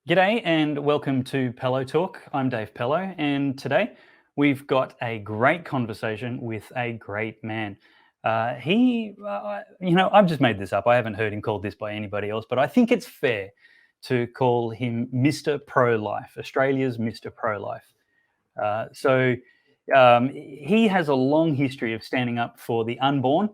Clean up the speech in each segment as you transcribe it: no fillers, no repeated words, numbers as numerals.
G'day and welcome to Pellowe Talk. I'm Dave Pellowe, and today we've got a great conversation with a great man. I've just made this up. I haven't heard him called this by anybody else, but I think it's fair to call him Mr. Pro-Life, Australia's Mr. Pro-Life. He has a long history of standing up for the unborn,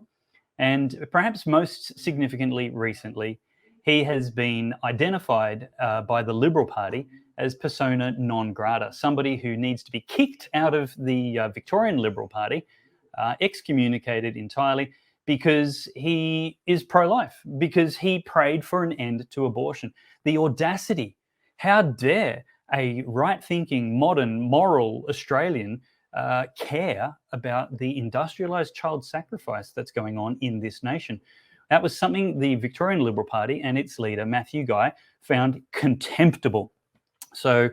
and perhaps most significantly recently, he has been identified by the Liberal Party as persona non grata, somebody who needs to be kicked out of the Victorian Liberal Party, excommunicated entirely, because he is pro-life, because he prayed for an end to abortion. The audacity! How dare a right-thinking, modern, moral Australian care about the industrialised child sacrifice that's going on in this nation? That was something the Victorian Liberal Party and its leader, Matthew Guy, found contemptible. So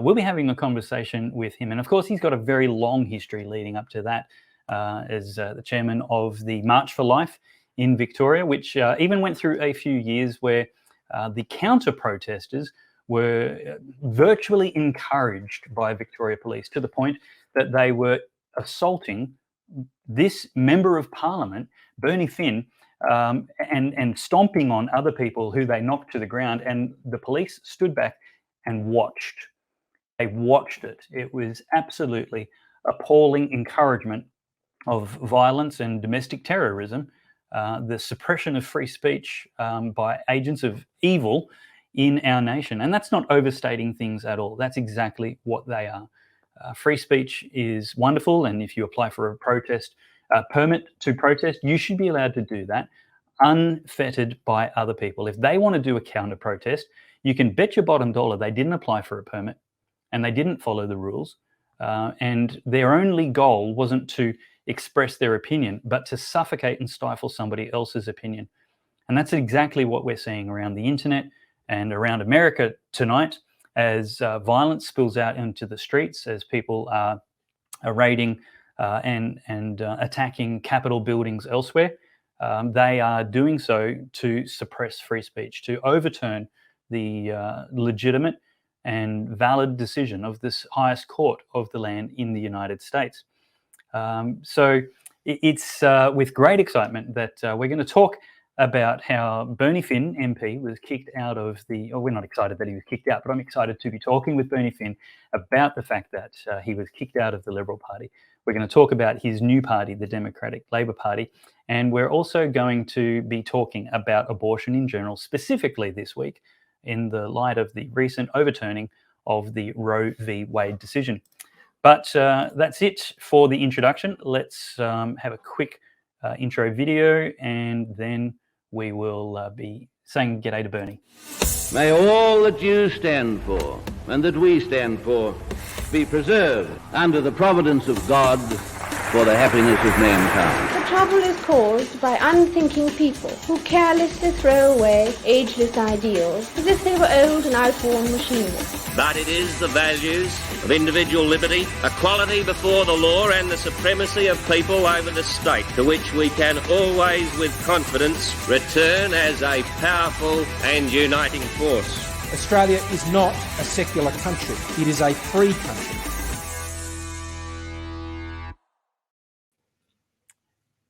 we'll be having a conversation with him. And of course, he's got a very long history leading up to that as the chairman of the March for Life in Victoria, which even went through a few years where the counter-protesters were virtually encouraged by Victoria Police to the point that they were assaulting this Member of Parliament, Bernie Finn, and stomping on other people who they knocked to the ground, and the police stood back and watched. They watched it. It was absolutely appalling encouragement of violence and domestic terrorism, the suppression of free speech by agents of evil in our nation. And that's not overstating things at all. That's exactly what they are. Free speech is wonderful, and if you apply for a permit to protest, you should be allowed to do that unfettered by other people. If they want to do a counter protest, you can bet your bottom dollar they didn't apply for a permit and they didn't follow the rules. And their only goal wasn't to express their opinion, but to suffocate and stifle somebody else's opinion. And that's exactly what we're seeing around the internet and around America tonight as violence spills out into the streets, as people are raiding and attacking Capitol buildings elsewhere. They are doing so to suppress free speech, to overturn the legitimate and valid decision of this highest court of the land in the United States. So it's with great excitement that we're going to talk about how Bernie Finn, MP, was kicked out of the... we're not excited that he was kicked out, but I'm excited to be talking with Bernie Finn about the fact that he was kicked out of the Liberal Party. We're going to talk about his new party, the Democratic Labor Party, and we're also going to be talking about abortion in general, specifically this week, in the light of the recent overturning of the Roe v. Wade decision. But that's it for the introduction. Let's have a quick intro video, and then we will be saying g'day to Bernie. May all that you stand for and that we stand for be preserved under the providence of God for the happiness of mankind. The trouble is caused by unthinking people who carelessly throw away ageless ideals as if they were old and outworn machinery. But it is the values of individual liberty, equality before the law and the supremacy of people over the state to which we can always with confidence return as a powerful and uniting force. Australia is not a secular country. It is a free country.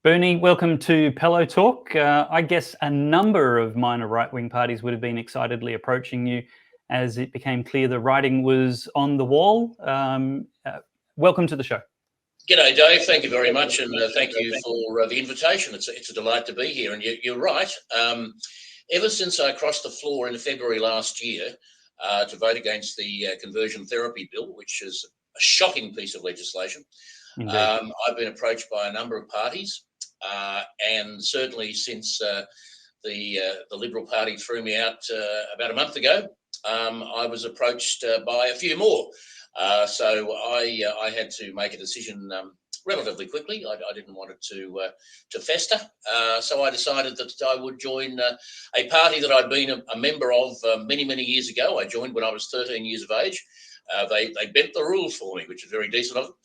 Bernie, welcome to Pellowe Talk. I guess a number of minor right-wing parties would have been excitedly approaching you as it became clear the writing was on the wall. Welcome to the show. G'day, Dave. Thank you very much, and thank you for the invitation. It's a delight to be here, and you're right. Ever since I crossed the floor in February last year to vote against the conversion therapy bill, which is a shocking piece of legislation, I've been approached by a number of parties, and certainly since the Liberal Party threw me out about a month ago, I was approached by a few more. So I had to make a decision relatively quickly. I didn't want it to fester. So I decided that I would join a party that I'd been a member of many, many years ago. I joined when I was 13 years of age. They bent the rules for me, which is very decent of them.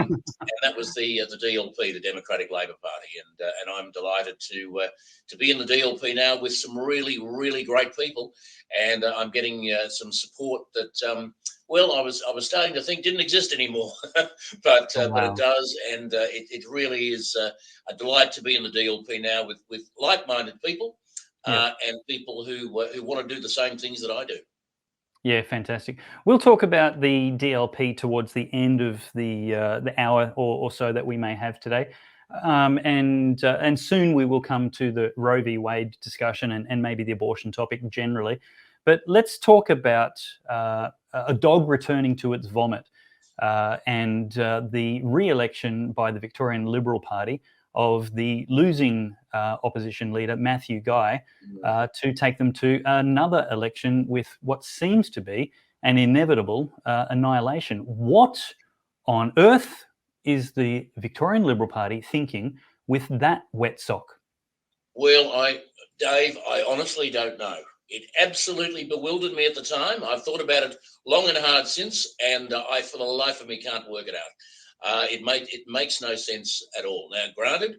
And that was the DLP, the Democratic Labor Party, and I'm delighted to be in the DLP now with some really, really great people, and I'm getting some support that I was starting to think didn't exist anymore, but it does, and it really is a delight to be in the DLP now with like-minded people and people who want to do the same things that I do. Yeah, fantastic. We'll talk about the DLP towards the end of the hour or so that we may have today, and soon we will come to the Roe v. Wade discussion and maybe the abortion topic generally. But let's talk about a dog returning to its vomit and the re-election by the Victorian Liberal Party of the losing opposition leader, Matthew Guy, to take them to another election with what seems to be an inevitable annihilation. What on earth is the Victorian Liberal Party thinking with that wet sock? Well, Dave, I honestly don't know. It absolutely bewildered me at the time. I've thought about it long and hard since, and I, for the life of me, can't work it out. It makes no sense at all. Now, granted,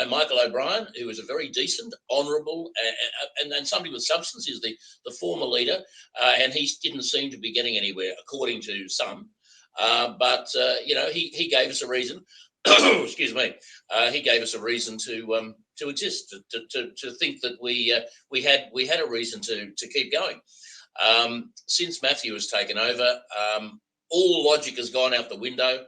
Michael O'Brien, who is a very decent, honourable, and somebody with substance, is the former leader, and he didn't seem to be getting anywhere, according to some. But he gave us a reason. Excuse me. He gave us a reason to exist, to think that we had a reason to keep going. Since Matthew has taken over, all logic has gone out the window.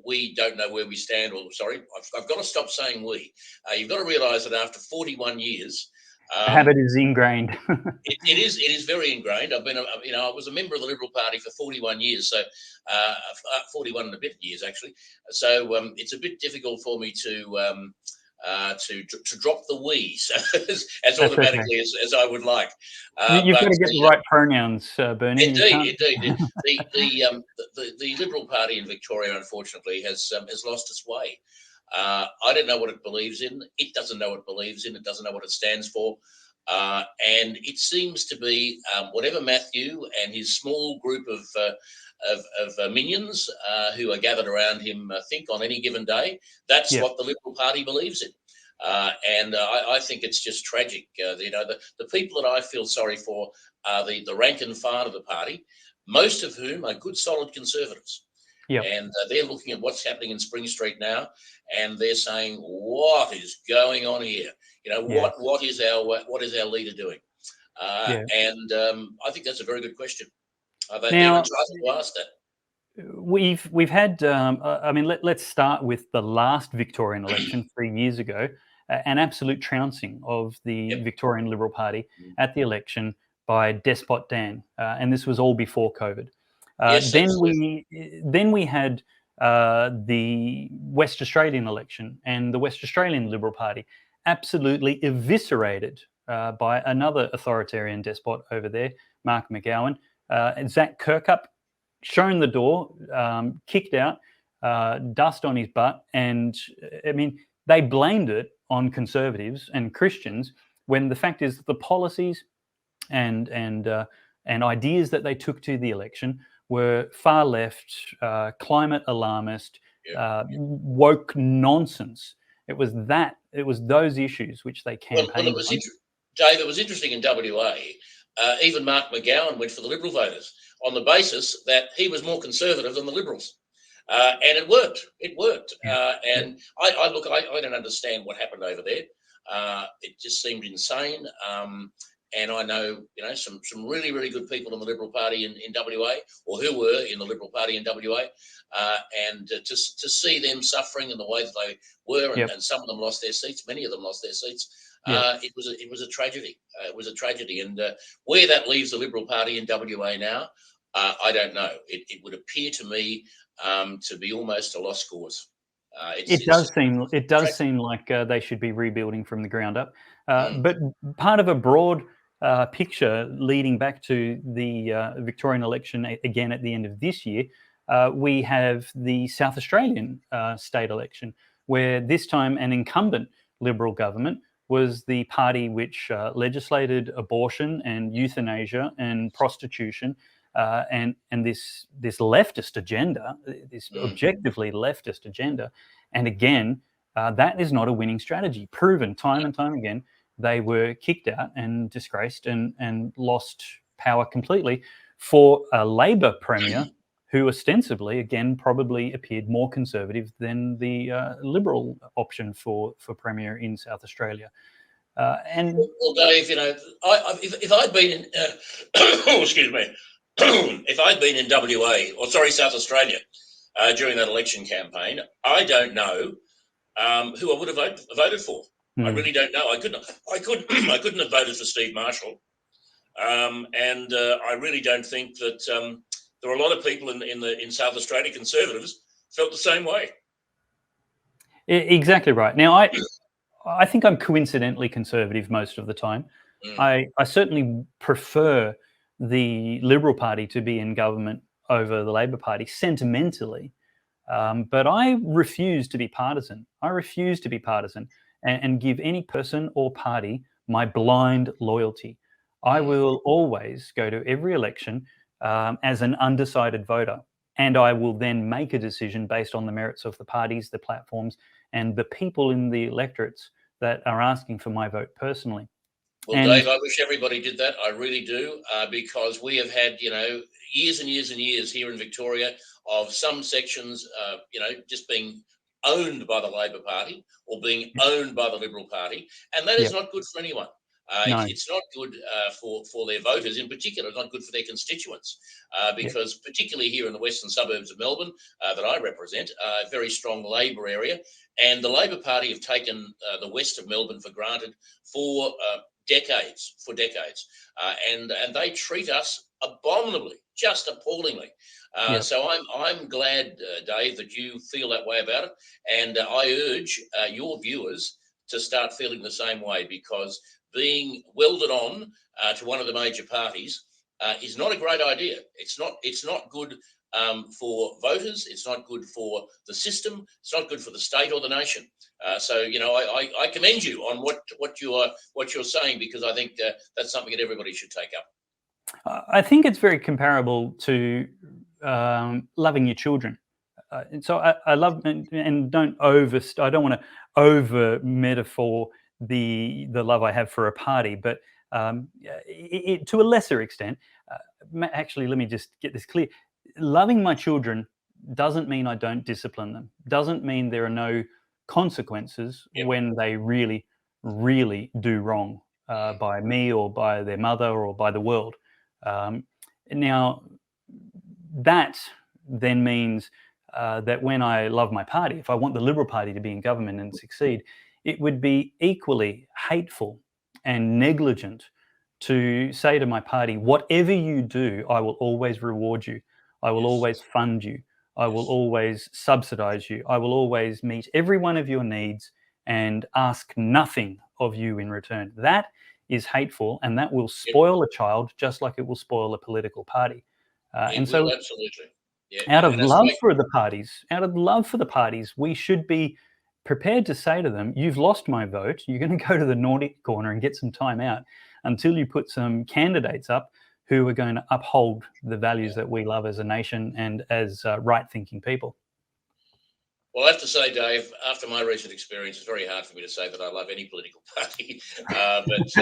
We don't know where we stand. Or sorry, I've got to stop saying we. You've got to realise that after 41 years, the habit is ingrained. it is very ingrained. I've been, I was a member of the Liberal Party for 41 years, so 41 and a bit years actually. So it's a bit difficult for me to drop the we as automatically as I would like. You've got to get the right pronouns, Bernie. Indeed. The Liberal Party in Victoria, unfortunately, has lost its way. I don't know what it believes in. It doesn't know what it believes in. It doesn't know what it stands for. And it seems to be whatever Matthew and his small group of minions who are gathered around him think on any given day. That's what the Liberal Party believes in. And I think it's just tragic. The people that I feel sorry for are the rank and file of the party, most of whom are good, solid Conservatives. Yep. And they're looking at what's happening in Spring Street now, and they're saying, "What is going on here? What is our leader doing?" And I think that's a very good question. They're entitled to ask that. We've had. Let's start with the last Victorian election 3 years ago. An absolute trouncing of the Victorian Liberal Party at the election by Despot Dan, and this was all before COVID. Then we had the West Australian election, and the West Australian Liberal Party absolutely eviscerated by another authoritarian despot over there, Mark McGowan. And Zach Kirkup shown the door, kicked out, dust on his butt, and they blamed it on Conservatives and Christians when the fact is that the policies and ideas that they took to the election were far left, climate alarmist, woke nonsense. It was those issues which they campaigned on. Dave, it was interesting in WA. Even Mark McGowan went for the Liberal voters on the basis that he was more Conservative than the Liberals. And it worked. And I don't understand what happened over there. It just seemed insane. And I know, some really, really good people in the Liberal Party in WA, or who were in the Liberal Party in WA, and to see them suffering in the way that they were, and some of them lost their seats, many of them lost their seats. It was a tragedy. It was a tragedy, and where that leaves the Liberal Party in WA now, I don't know. It would appear to me to be almost a lost cause. It does seem like they should be rebuilding from the ground up. But part of a broad picture leading back to the Victorian election again at the end of this year, we have the South Australian state election, where this time an incumbent Liberal government was the party which legislated abortion and euthanasia and prostitution and this leftist agenda, this objectively leftist agenda. And again, that is not a winning strategy. Proven time and time again, they were kicked out and disgraced and lost power completely for a Labor premier who ostensibly, again, probably appeared more conservative than the Liberal option for premier in South Australia. Well, Dave, if I'd been in, excuse me, if I'd been in South Australia during that election campaign, I don't know who I would have voted for. I really don't know. I couldn't have voted for Steve Marshall, and I really don't think that there are a lot of people in South Australia, conservatives, felt the same way. Exactly right. Now, I think I'm coincidentally conservative most of the time. I certainly prefer the Liberal Party to be in government over the Labor Party sentimentally, but I refuse to be partisan. I refuse to be partisan and give any person or party my blind loyalty. I will always go to every election as an undecided voter, and I will then make a decision based on the merits of the parties, the platforms, and the people in the electorates that are asking for my vote personally. Well, Dave, I wish everybody did that. I really do, because we have had, years and years and years here in Victoria of some sections, just being owned by the Labor Party or being owned by the Liberal Party, and that is not good for anyone. No. It's not good for their voters in particular. It's not good for their constituents because particularly here in the western suburbs of Melbourne that I represent, a very strong Labor area, and the Labor Party have taken the west of Melbourne for granted for decades, and they treat us abominably, just appallingly. So I'm glad, Dave, that you feel that way about it, and I urge your viewers to start feeling the same way, because being welded on to one of the major parties is not a great idea. It's not good for voters. It's not good for the system. It's not good for the state or the nation. So I commend you on what you're saying, because I think that's something that everybody should take up. I think it's very comparable to loving your children. And so I love and I don't want to over metaphor the love I have for a party, but to a lesser extent, actually, let me just get this clear. Loving my children doesn't mean I don't discipline them. Doesn't mean there are no consequences when they really, really do wrong by me or by their mother or by the world. Now, that then means that when I love my party, if I want the Liberal Party to be in government and succeed, it would be equally hateful and negligent to say to my party, whatever you do, I will always reward you. I will always fund you. I will always subsidize you. I will always meet every one of your needs and ask nothing of you in return. That is hateful, and that will spoil a child just like it will spoil a political party. And so absolutely. Out of love for the parties, we should be prepared to say to them, you've lost my vote. You're going to go to the Nordic corner and get some time out until you put some candidates up who are going to uphold the values that we love as a nation and as right-thinking people. Well, I have to say, Dave, after my recent experience, it's very hard for me to say that I love any political party. But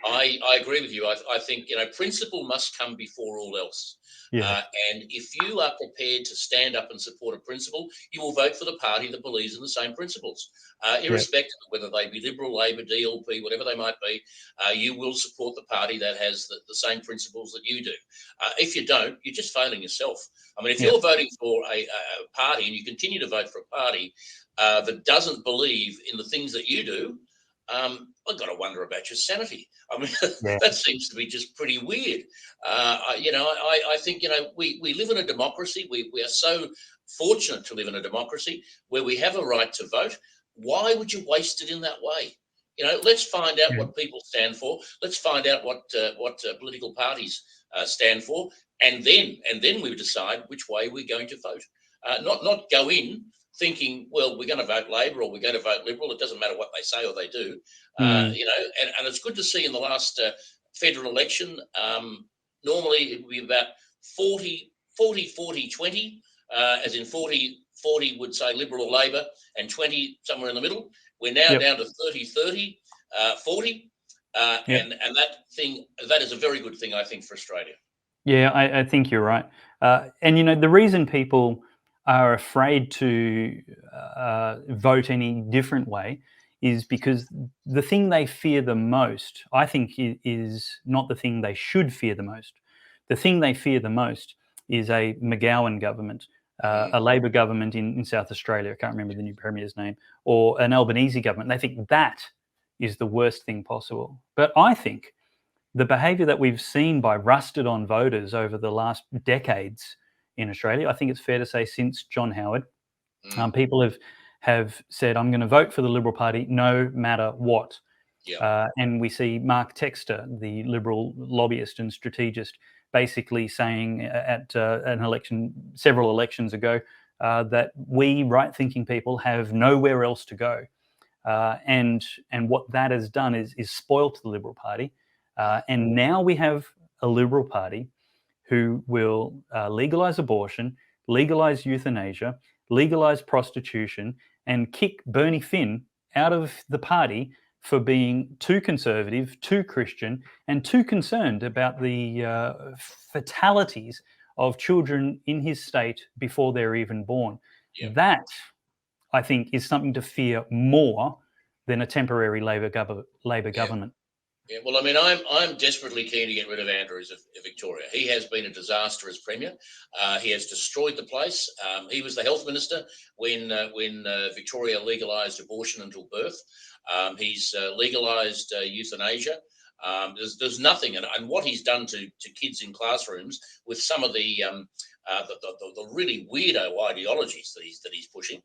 I agree with you. I think, principle must come before all else. And if you are prepared to stand up and support a principle, you will vote for the party that believes in the same principles, irrespective of whether they be Liberal, Labor, DLP, whatever they might be. You will support the party that has the same principles that you do. If you don't, you're just failing yourself. I mean, if you're voting for a party and you continue to vote for a party that doesn't believe in the things that you do, I've got to wonder about your sanity. I mean, that seems to be just pretty weird. I think, we live in a democracy. We are so fortunate to live in a democracy where we have a right to vote. Why would you waste it in that way? Let's find out what people stand for. Let's find out what political parties stand for, and then we decide which way we're going to vote. Not go in thinking, well, we're going to vote Labor or we're going to vote Liberal. It doesn't matter what they say or they do, and it's good to see in the last federal election, normally it would be about 40, 20, as in 40 would say Liberal or Labor, and 20 somewhere in the middle. We're now down to 30, 40. And that is a very good thing, I think, for Australia. Yeah, I think you're right. And, you know, the reason people are afraid to vote any different way is because the thing they fear the most, I think, is not the thing they should fear the most. The thing they fear the most is a McGowan government, a Labor government in South Australia. I can't remember the new Premier's name, or an Albanese government. They think that is the worst thing possible. But I think the behaviour that we've seen by rusted-on voters over the last decades in Australia, I think it's fair to say since John Howard, people have said, I'm going to vote for the Liberal Party no matter what. And we see Mark Textor, the Liberal lobbyist and strategist, basically saying at an election, several elections ago, that we right-thinking people have nowhere else to go. And what that has done is spoilt the Liberal Party. And now we have a Liberal Party who will legalise abortion, legalise euthanasia, legalise prostitution, and kick Bernie Finn out of the party for being too conservative, too Christian, and too concerned about the fatalities of children in his state before they're even born. That, I think, is something to fear more than a temporary Labor government. Yeah, well, I mean, I'm desperately keen to get rid of Andrews of Victoria. He has been a disaster as Premier. He has destroyed the place. He was the health minister when Victoria legalised abortion until birth. He's legalised euthanasia. There's nothing, and what he's done to kids in classrooms with some of the really weirdo ideologies that he's pushing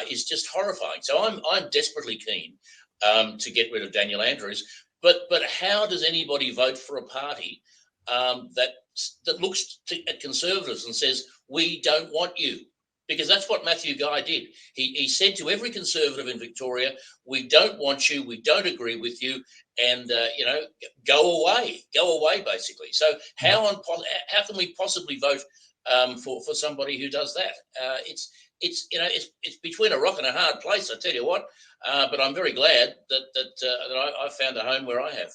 is just horrifying. So I'm desperately keen to get rid of Daniel Andrews. But how does anybody vote for a party that looks at Conservatives and says, we don't want you? Because that's what Matthew Guy did. He said to every Conservative in Victoria, we don't want you, we don't agree with you, and go away, basically. So how can we possibly vote for somebody who does that? It's between a rock and a hard place, I tell you what. But I'm very glad that I found a home where I have.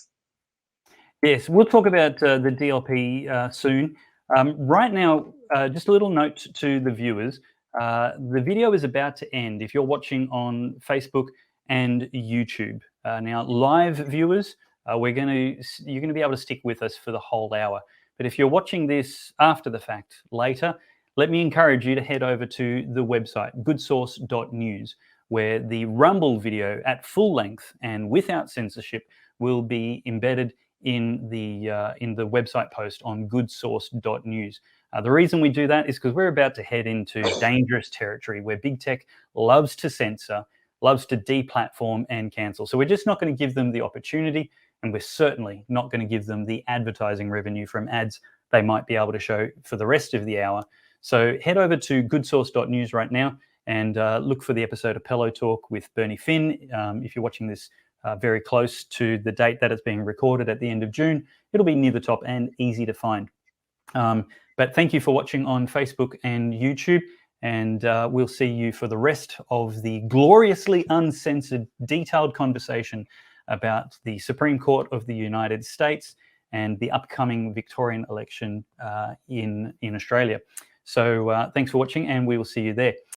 Yes, we'll talk about the DLP soon. Right now, just a little note to the viewers. The video is about to end if you're watching on Facebook and YouTube. Now, live viewers, you're going to be able to stick with us for the whole hour. But if you're watching this after the fact later, let me encourage you to head over to the website, goodsource.news, where the Rumble video at full length and without censorship will be embedded in the website post on goodsource.news. The reason we do that is because we're about to head into dangerous territory where big tech loves to censor, loves to deplatform and cancel. So we're just not going to give them the opportunity, and we're certainly not going to give them the advertising revenue from ads they might be able to show for the rest of the hour. So head over to goodsource.news right now and look for the episode of Pellowe Talk with Bernie Finn. If you're watching this very close to the date that it's being recorded at the end of June, it'll be near the top and easy to find. But thank you for watching on Facebook and YouTube, and we'll see you for the rest of the gloriously uncensored, detailed conversation about the Supreme Court of the United States and the upcoming Victorian election in Australia. So thanks for watching, and we will see you there.